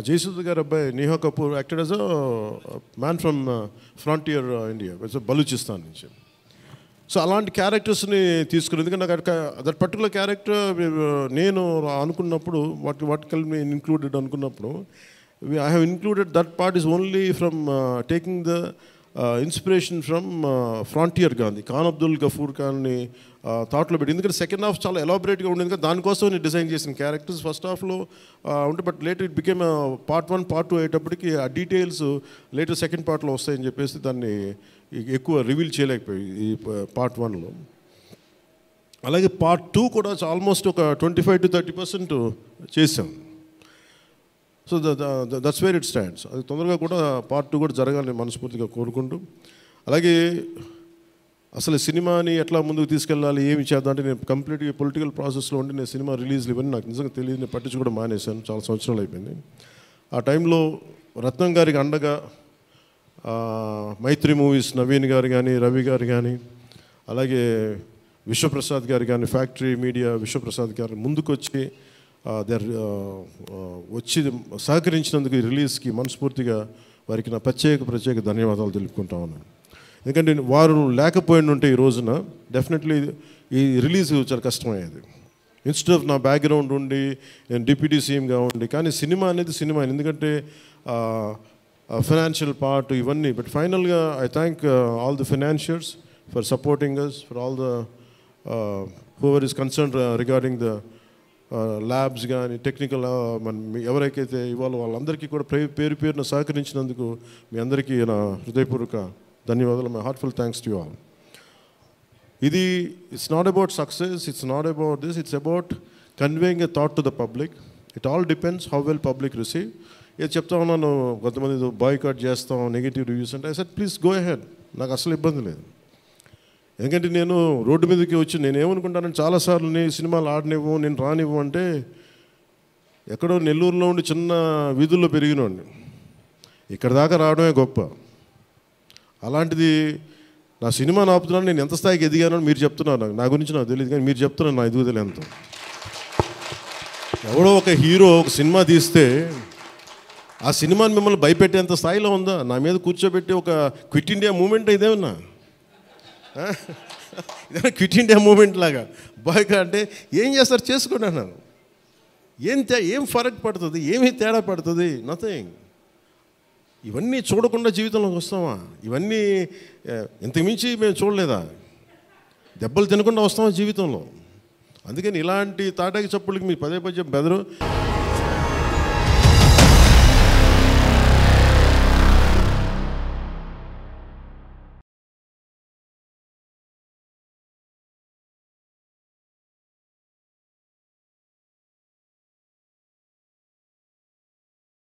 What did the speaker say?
జయసుధ గారి అబ్బాయి Neha Kapoor acted as a man from frontier India, Balochistan నుంచి. సో అలాంటి క్యారెక్టర్స్ని తీసుకుని, ఎందుకంటే నాకు దట్ పర్టికులర్ క్యారెక్టర్ నేను అనుకున్నప్పుడు వాట్ కెన్ బి ఇన్క్లూడెడ్ అనుకున్నప్పుడు, I have included that part is only from taking the inspiration from frontier Gandhi, Khan Abdul Ghaffar ఖాన్ని థాట్లో పెట్టి. ఎందుకంటే సెకండ్ హాఫ్ చాలా ఎలాబరేట్గా ఉండేది కదా, దానికోసం నేను డిజైన్ చేసిన క్యారెక్టర్స్ ఫస్ట్ హాఫ్లో ఉంటే, but later it became part 1 part 2 అయ్యేటప్పటికి ఆ డీటెయిల్స్ లేటర్ సెకండ్ పార్ట్లో వస్తాయని చెప్పేసి దాన్ని ఎక్కువ రివీల్ చేయలేకపోయి ఈ పార్ట్ 1లో. అలాగే పార్ట్ 2 కూడా ఆల్మోస్ట్ ఒక 25 to 30% చేసాం. So that's where it stands. అది తొందరగా కూడా పార్ట్ 2 కూడా జరగాలని మనస్ఫూర్తిగా కోరుకుంటూ, అలాగే అసలు సినిమాని ఎట్లా ముందుకు తీసుకెళ్ళాలి, ఏమి చేద్దాం అంటే, నేను కంప్లీట్గా పొలిటికల్ ప్రాసెస్లో ఉండి నేను సినిమా రిలీజ్లు ఇవన్నీ నాకు నిజంగా తెలియదు, నేను పట్టించుకోవడం మానేశాను, చాలా సంవత్సరాలు అయిపోయింది. ఆ టైంలో రత్నం గారికి అండగా మైత్రి మూవీస్ నవీన్ గారు కానీ, రవి గారు కానీ, అలాగే విశ్వప్రసాద్ గారు కానీ, ఫ్యాక్టరీ మీడియా విశ్వప్రసాద్ గారు ముందుకు వచ్చి వచ్చి సహకరించినందుకు ఈ రిలీజ్కి మనస్ఫూర్తిగా వారికి నా ప్రత్యేక ధన్యవాదాలు తెలుపుకుంటా ఉన్నాను. ఎందుకంటే వారు లేకపోయిన ఉంటే ఈ రోజున డెఫినెట్లీ ఈ రిలీజ్ చాలా కష్టమయ్యేది. ఇన్స్టెడ్ ఆఫ్ నా బ్యాక్గ్రౌండ్ ఉండి నేను డిప్యూటీ సీఎంగా ఉండి, కానీ సినిమా అనేది సినిమా, ఎందుకంటే ఫైనాన్షియల్ పార్ట్ ఇవన్నీ. బట్ ఫైనల్గా I thank all the financiers for supporting us, for all the whoever is concern regarding the labs కానీ, టెక్నికల్ ఎవరికైతే ఇవాళ వాళ్ళందరికీ కూడా పేరున సహకరించినందుకు మీ అందరికీ నా హృదయపూర్వక ధన్యవాదాలు. My heartful thanks to you all. ఇది it's not about success, it's not about this, it's about conveying a thought to the public. It all depends how well public receive. ఏది చెప్తా ఉన్నాను, కొంతమంది బాయ్కాట్ చేస్తాం, నెగిటివ్ రివ్యూస్ అంటే, I said please go ahead, నాకు అసలు ఇబ్బంది లేదు. ఎందుకంటే నేను రోడ్డు మీదకి వచ్చి నేను ఏమనుకుంటానంటే, చాలాసార్లు నేను సినిమాలు ఆడనివ్వు, నేను రానివ్వు అంటే, ఎక్కడో నెల్లూరులో ఉండి చిన్న వీధుల్లో పెరిగినోడిని, ఇక్కడ దాకా రావడమే గొప్ప. అలాంటిది నా సినిమాను ఆపుతున్నాను, నేను ఎంత స్థాయికి ఎదిగానో మీరు చెప్తున్నారు. నా గురించి నాకు తెలియదు, కానీ మీరు చెప్తున్నారు నా ఎదుగుదల ఎంత. ఎవడో ఒక హీరో ఒక సినిమా తీస్తే ఆ సినిమాని మిమ్మల్ని భయపెట్టేంత స్థాయిలో ఉందా? నా మీద కూర్చోబెట్టి ఒక క్విట్ ఇండియా మూమెంట్ ఇదేమన్నా, ఇదేనా క్విట్ ఇండియా మూమెంట్ లాగా? బాయ్గా అంటే ఏం చేస్తారు, చేసుకోండి అన్నాను. ఏం ఫరక్ పడుతుంది, ఏమీ తేడా పడుతుంది? నథింగ్. ఇవన్నీ చూడకుండా జీవితంలోకి వస్తామా? ఇవన్నీ ఇంతకుమించి మేము చూడలేదా? దెబ్బలు తినకుండా వస్తామా జీవితంలో? అందుకని ఇలాంటి తాటాకి చప్పుళ్ళకి మీరు పదే బెదరు.